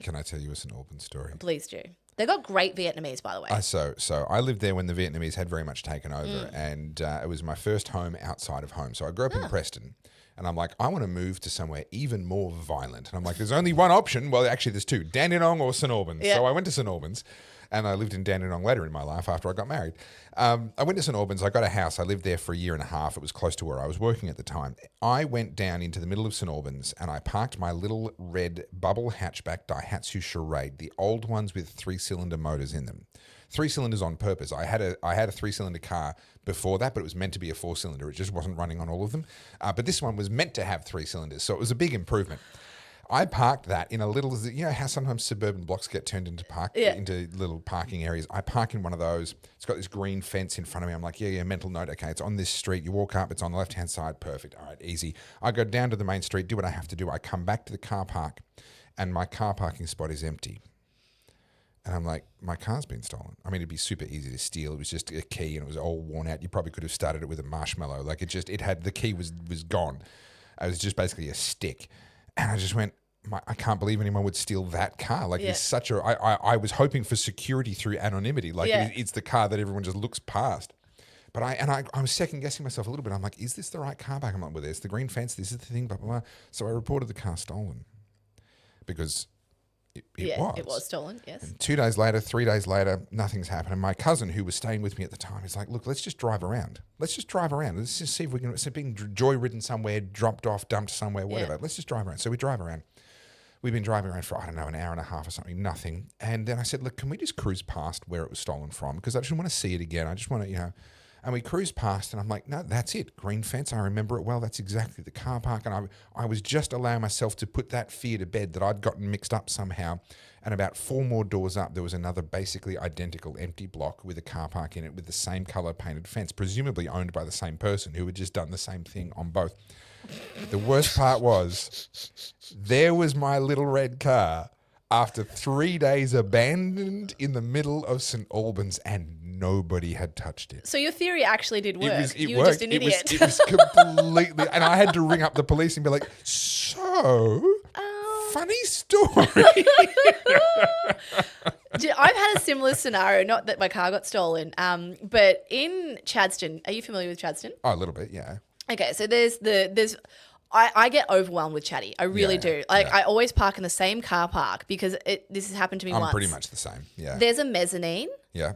Can I tell you a St Albans story? Please do. They got great Vietnamese, by the way. So I lived there when the Vietnamese had very much taken over, and it was my first home outside of home. So I grew up in Preston, and I'm like, I want to move to somewhere even more violent. And I'm like, there's only one option. Well, actually, there's two: Dandenong or St Albans. Yeah. So I went to St Albans, and I lived in Dandenong later in my life after I got married. I went to St Albans. I got a house. I lived there for a year and a half. It was close to where I was working at the time. I went down into the middle of St Albans and I parked my little red bubble hatchback Daihatsu Charade, the old ones with 3-cylinder motors in them. 3 cylinders on purpose. I had a 3-cylinder car before that, but it was meant to be a 4-cylinder. It just wasn't running on all of them. But this one was meant to have 3 cylinders, so it was a big improvement. I parked that in a little, you know how sometimes suburban blocks get turned into into little parking areas. I park in one of those. It's got this green fence in front of me. I'm like, yeah, mental note. Okay, it's on this street. You walk up, it's on the left-hand side. Perfect. All right, easy. I go down to the main street, do what I have to do. I come back to the car park, and my car parking spot is empty. And I'm like, my car's been stolen. I mean, it'd be super easy to steal. It was just a key, and it was all worn out. You probably could have started it with a marshmallow. Like it had the key was gone. It was just basically a stick. And I just went, I can't believe anyone would steal that car. Like it's such a. I was hoping for security through anonymity. Like it's the car that everyone just looks past. But I was second guessing myself a little bit. I'm like, is this the right car back? I'm like, well, there's the green fence. This is the thing. Blah blah blah. So I reported the car stolen because it was stolen. Yes. And 2 days later, 3 days later, nothing's happened. And my cousin, who was staying with me at the time, is like, look, let's just drive around. Let's just see if we can. It's being joy-ridden somewhere, dropped off, dumped somewhere, whatever. Let's just drive around. So we drive around. We've been driving around for, I don't know, an hour and a half or something, nothing. And then I said, look, can we just cruise past where it was stolen from? Because I just want to see it again. I just want to, And we cruised past and I'm like, no, that's it. Green fence. I remember it well. That's exactly the car park. And I was just allowing myself to put that fear to bed that I'd gotten mixed up somehow. And about 4 more doors up, there was another basically identical empty block with a car park in it with the same color painted fence, presumably owned by the same person who had just done the same thing on both. The worst part was, there was my little red car after 3 days abandoned in the middle of St Albans and nobody had touched it. So your theory actually did work. It you worked. were just an idiot. It was completely, and I had to ring up the police and be like, funny story. I've had a similar scenario, not that my car got stolen, but in Chadstone, are you familiar with Chadstone? Oh, a little bit, yeah. Okay, so I get overwhelmed with chatty. I really do. I always park in the same car park because this has happened to me once. I'm pretty much the same, yeah. There's a mezzanine,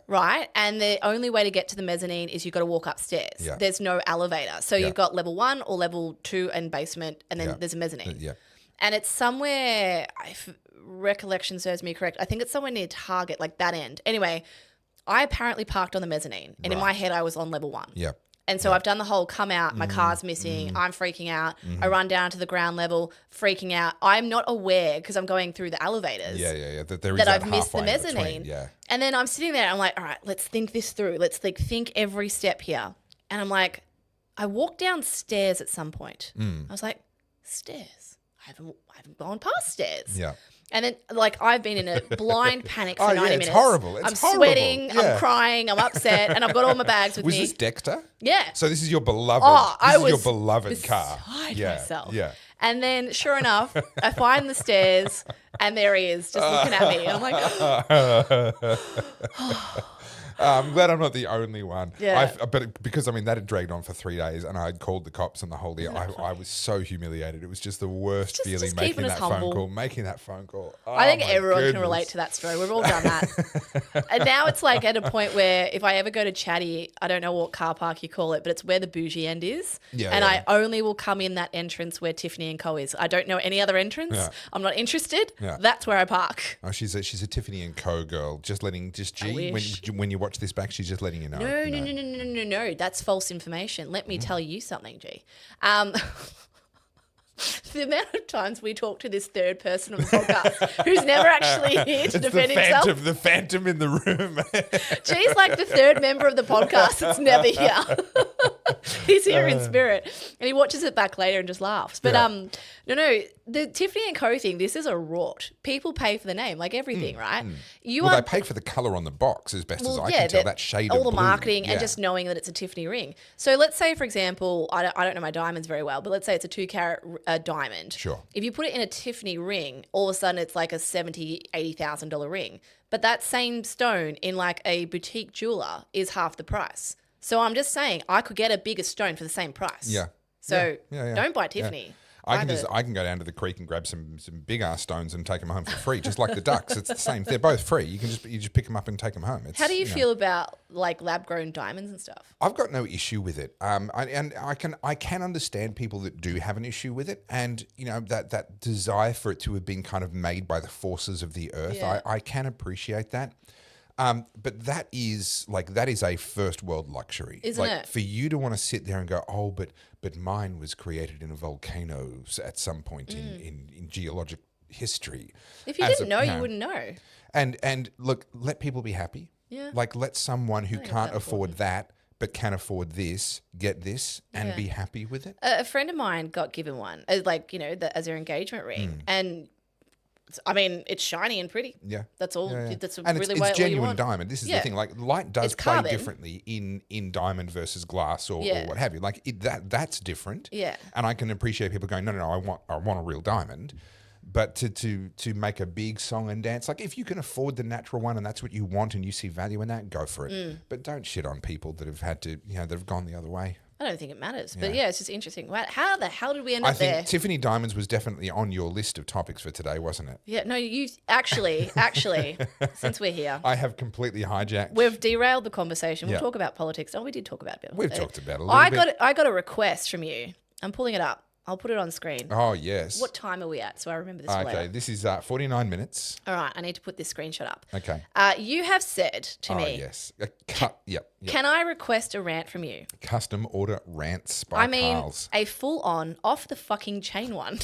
right? And the only way to get to the mezzanine is you've got to walk upstairs. Yeah. There's no elevator. So you've got level 1 or level 2 and basement, and then there's a mezzanine. Yeah. And it's somewhere, if recollection serves me correct, I think it's somewhere near Target, like that end. Anyway, I apparently parked on the mezzanine, and in my head I was on level 1. Yeah. And so I've done the whole come out, my car's missing, I'm freaking out. I run down to the ground level, freaking out. I'm not aware because I'm going through the elevators. Yeah. That I've missed the mezzanine. Yeah. And then I'm sitting there and I'm like, all right, let's think this through. Let's think every step here. And I'm like, I walked downstairs at some point. I was like, stairs? I haven't gone past stairs. Yeah. And then, I've been in a blind panic for 90 minutes. It's horrible. I'm sweating, I'm crying, I'm upset, and I've got all my bags with me. Was this Dexter? Yeah. So this is your beloved. Your beloved car. Myself. Yeah. And then, sure enough, I find the stairs, and there he is, just looking at me. And I'm like, I'm glad I'm not the only one. Yeah. But because, that had dragged on for 3 days and I had called the cops and the whole deal. I was so humiliated. It was just the worst feeling making that phone call. Oh, I think everyone can relate to that story. We've all done that. And now it's like at a point where if I ever go to Chatty, I don't know what car park you call it, but it's where the bougie end is. I only will come in that entrance where Tiffany and Co is. I don't know any other entrance. Yeah. I'm not interested. Yeah. That's where I park. Oh, she's a Tiffany and Co girl. When you watch this back, she's just letting you know. No. That's false information. Let me tell you something, G. The amount of times we talk to this third person on the podcast who's never actually here to defend himself. The phantom in the room. G's like the third member of the podcast that's never here. He's here in spirit. And he watches it back later and just laughs. But no, the Tiffany & Co thing, this is a rort. People pay for the name, like everything, right? They pay for the colour on the box as best as I can tell, that shade of blue. All the marketing and just knowing that it's a Tiffany ring. So let's say, for example, I don't know my diamonds very well, but let's say it's a 2-carat diamond. Sure. If you put it in a Tiffany ring, all of a sudden it's like a $70,000, $80,000 ring. But that same stone in like a boutique jeweler is half the price. So I'm just saying I could get a bigger stone for the same price. Yeah. So don't buy Tiffany. Yeah. I can go down to the creek and grab some big ass stones and take them home for free, just like the ducks. It's the same. They're both free. You just pick them up and take them home. How do you feel about like lab grown diamonds and stuff? I've got no issue with it. I can understand people that do have an issue with it, and that desire for it to have been kind of made by the forces of the earth. Yeah. I can appreciate that. But that is a first world luxury, isn't it? For you to want to sit there and go, oh, but mine was created in a volcano at some point in geologic history. If you didn't know, you wouldn't know. And look, let people be happy. Yeah. Like let someone who can't afford that but can afford this get this and be happy with it. A friend of mine got given one, as their engagement ring, and. I mean, it's shiny and pretty. Yeah. That's all. Yeah. That's and really it's genuine diamond. This is the thing. Like light does play carbon. differently in diamond versus glass or what have you. Like that's different. Yeah. And I can appreciate people going, no, I want a real diamond. But to make a big song and dance, like if you can afford the natural one and that's what you want and you see value in that, go for it. But don't shit on people that have had to, that have gone the other way. I don't think it matters. But it's just interesting. How the hell did we end up there? I think Tiffany Diamonds was definitely on your list of topics for today, wasn't it? Yeah, no, you actually, since we're here. I have completely hijacked. We've derailed the conversation. We'll talk about politics. Oh, we did talk about it. We've talked about it a little bit. I got a request from you. I'm pulling it up. I'll put it on screen. Oh, yes. What time are we at? So I remember this for later. Okay, this is 49 minutes. All right, I need to put this screenshot up. Okay. You have said to me. Oh, yes. Yep. Can I request a rant from you? Custom order rants by Carls. A full-on, off-the-fucking-chain one.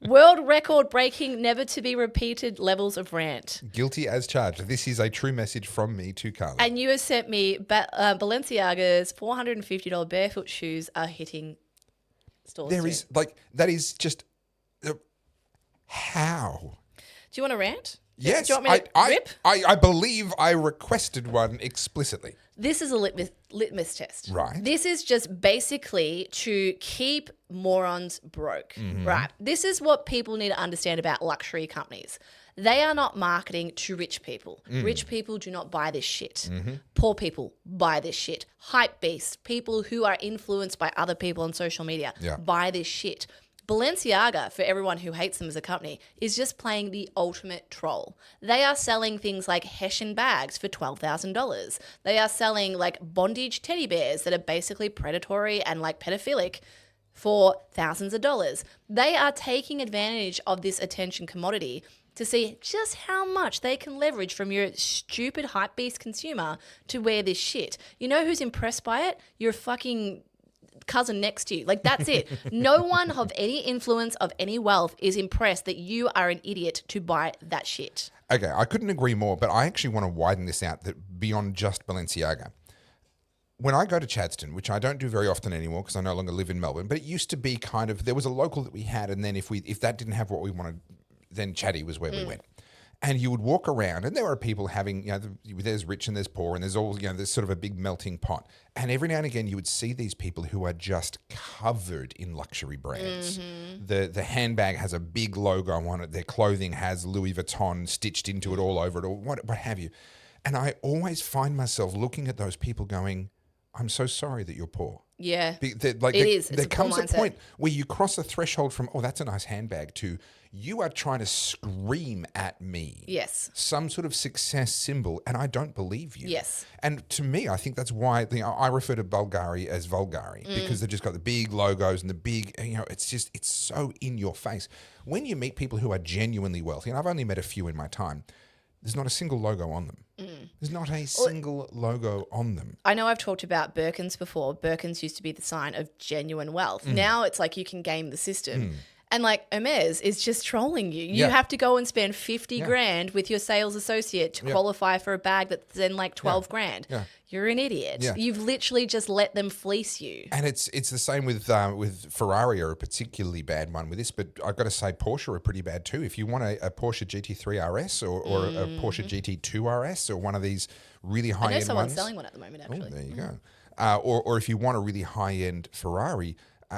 World record-breaking, never-to-be-repeated levels of rant. Guilty as charged. This is a true message from me to Carla. And you have sent me Balenciaga's $450 barefoot shoes are hitting stores. That is just how? Do you want a rant? Yes, Do you want me to rip? I believe I requested one explicitly. This is a litmus test. Right. This is just basically to keep morons broke, right? This is what people need to understand about luxury companies. They are not marketing to rich people. Rich people do not buy this shit. Poor people buy this shit. Hype beasts, people who are influenced by other people on social media, buy this shit. Balenciaga, for everyone who hates them as a company, is just playing the ultimate troll. They are selling things like Hessian bags for $12,000. They are selling like bondage teddy bears that are basically predatory and like pedophilic for thousands of dollars. They are taking advantage of this attention commodity to see just how much they can leverage from your stupid hypebeast consumer to wear this shit. You know who's impressed by it? Your fucking cousin next to you. Like, that's it. No one of any influence, of any wealth is impressed that you are an idiot to buy that shit. Okay, I couldn't agree more, but I actually want to widen this out beyond just Balenciaga. When I go to Chadstone, which I don't do very often anymore because I no longer live in Melbourne, but it used to be kind of, there was a local that we had, and then if that didn't have what we wanted, then Chatty was where we went. And you would walk around, and there are people having, there's rich and there's poor, and there's all, there's sort of a big melting pot. And every now and again, you would see these people who are just covered in luxury brands. The handbag has a big logo on it. Their clothing has Louis Vuitton stitched into it all over it, or what have you. And I always find myself looking at those people going, I'm so sorry that you're poor. Yeah, There comes a point where you cross the threshold from, oh, that's a nice handbag, to you are trying to scream at me. Yes. Some sort of success symbol, and I don't believe you. Yes. And to me, I think that's why I refer to Bulgari as Vulgari, because they've just got the big logos and the big, it's so in your face. When you meet people who are genuinely wealthy, and I've only met a few in my time, there's not a single logo on them. There's not a single logo on them. I know I've talked about Birkins before. Birkins used to be the sign of genuine wealth. Now it's like you can game the system. And like Hermes is just trolling you. You have to go and spend 50 grand with your sales associate to qualify for a bag that's then like 12 grand. Yeah. You're an idiot. Yeah. You've literally just let them fleece you. And it's the same with Ferrari are a particularly bad one with this, but I've got to say Porsche are pretty bad too. If you want a Porsche GT3 RS or a Porsche GT2 RS or one of these really high-end ones. I know someone's selling one at the moment, actually. Oh, there you go. Or if you want a really high-end Ferrari,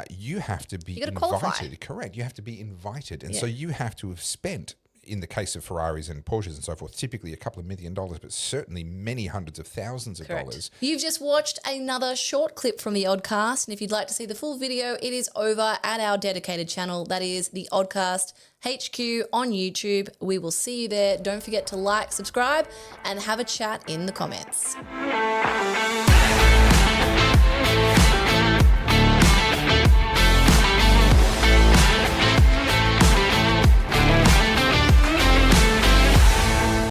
you have to be invited. Qualify. Correct. You have to be invited. And so you have to have spent, in the case of Ferraris and Porsches and so forth, typically a couple of $1 million, but certainly many hundreds of thousands of dollars. You've just watched another short clip from the Oddcast, and if you'd like to see the full video, it is over at our dedicated channel. That is the Oddcast HQ on YouTube. We will see you there. Don't forget to like, subscribe, and have a chat in the comments.